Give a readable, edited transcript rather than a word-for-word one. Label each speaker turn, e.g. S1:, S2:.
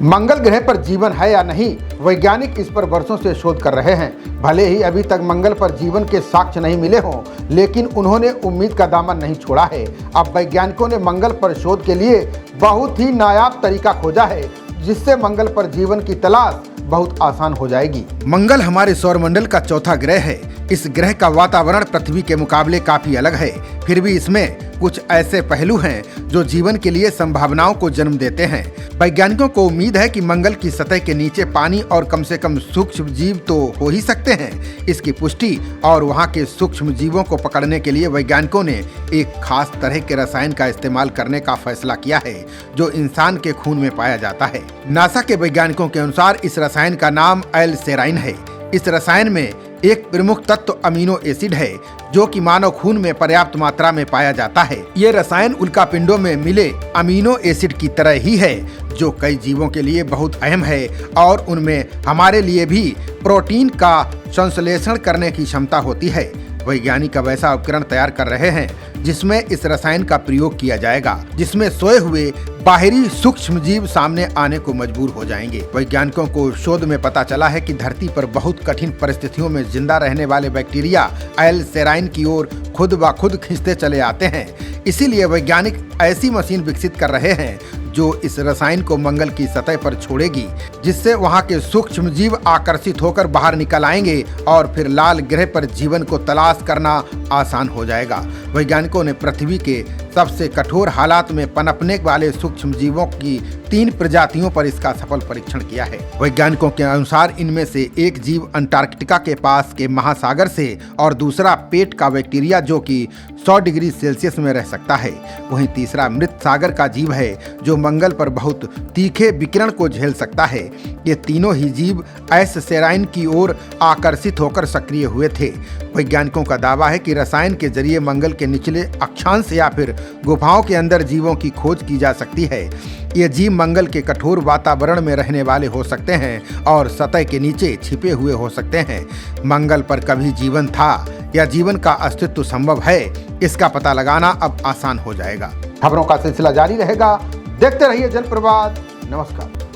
S1: मंगल ग्रह पर जीवन है या नहीं, वैज्ञानिक इस पर वर्षों से शोध कर रहे हैं। भले ही अभी तक मंगल पर जीवन के साक्ष्य नहीं मिले हों, लेकिन उन्होंने उम्मीद का दामन नहीं छोड़ा है। अब वैज्ञानिकों ने मंगल पर शोध के लिए बहुत ही नायाब तरीका खोजा है, जिससे मंगल पर जीवन की तलाश बहुत आसान हो जाएगी। मंगल हमारे सौरमंडल का चौथा ग्रह है। इस ग्रह का वातावरण पृथ्वी के मुकाबले काफी अलग है, फिर भी इसमें कुछ ऐसे पहलू हैं जो जीवन के लिए संभावनाओं को जन्म देते हैं। वैज्ञानिकों को उम्मीद है कि मंगल की सतह के नीचे पानी और कम से कम सूक्ष्म जीव तो हो ही सकते हैं। इसकी पुष्टि और वहां के सूक्ष्म जीवों को पकड़ने के लिए वैज्ञानिकों ने एक खास तरह के रसायन का इस्तेमाल करने का फैसला किया है, जो इंसान के खून में पाया जाता है। नासा के वैज्ञानिकों के अनुसार इस रसायन का नाम एल-सेराइन है। इस रसायन में एक प्रमुख तत्व अमीनो एसिड है, जो कि मानव खून में पर्याप्त मात्रा में पाया जाता है। ये रसायन उल्कापिंडों में मिले अमीनो एसिड की तरह ही है, जो कई जीवों के लिए बहुत अहम है, और उनमें हमारे लिए भी प्रोटीन का संश्लेषण करने की क्षमता होती है। वैज्ञानिक अब ऐसा उपकरण तैयार कर रहे हैं जिसमें इस रसायन का प्रयोग किया जाएगा, जिसमें सोए हुए बाहरी सूक्ष्म जीव सामने आने को मजबूर हो जाएंगे। वैज्ञानिकों को शोध में पता चला है कि धरती पर बहुत कठिन परिस्थितियों में जिंदा रहने वाले बैक्टीरिया एल-सेराइन की ओर खुद ब खुद खींचते चले आते हैं। इसीलिए वैज्ञानिक ऐसी मशीन विकसित कर रहे हैं जो इस रसायन को मंगल की सतह पर छोड़ेगी, जिससे वहां के सूक्ष्म जीव आकर्षित होकर बाहर निकल आएंगे और फिर लाल ग्रह पर जीवन को तलाश करना आसान हो जाएगा। वैज्ञानिकों ने पृथ्वी के सबसे कठोर हालात में पनपने वाले सूक्ष्म जीवों की 3 प्रजातियों पर इसका सफल परीक्षण किया है। वैज्ञानिकों के अनुसार इनमें से एक जीव अंटार्कटिका के पास के महासागर से और दूसरा पेट का बैक्टीरिया, जो कि 100 डिग्री सेल्सियस में रह सकता है। वहीं तीसरा मृत सागर का जीव है, जो मंगल पर बहुत तीखे विकिरण को झेल सकता है। ये तीनों ही जीव एल-सेराइन की ओर आकर्षित होकर सक्रिय हुए थे। वैज्ञानिकों का दावा है कि रसायन के जरिए मंगल के निचले अक्षांश या फिर गुफाओं के अंदर जीवों की खोज की जा सकती है। ये जीव मंगल के कठोर वातावरण में रहने वाले हो सकते हैं और सतह के नीचे छिपे हुए हो सकते हैं। मंगल पर कभी जीवन था या जीवन का अस्तित्व संभव है, इसका पता लगाना अब आसान हो जाएगा। खबरों का सिलसिला जारी रहेगा। देखते रहिए जनप्रवाद। नमस्कार।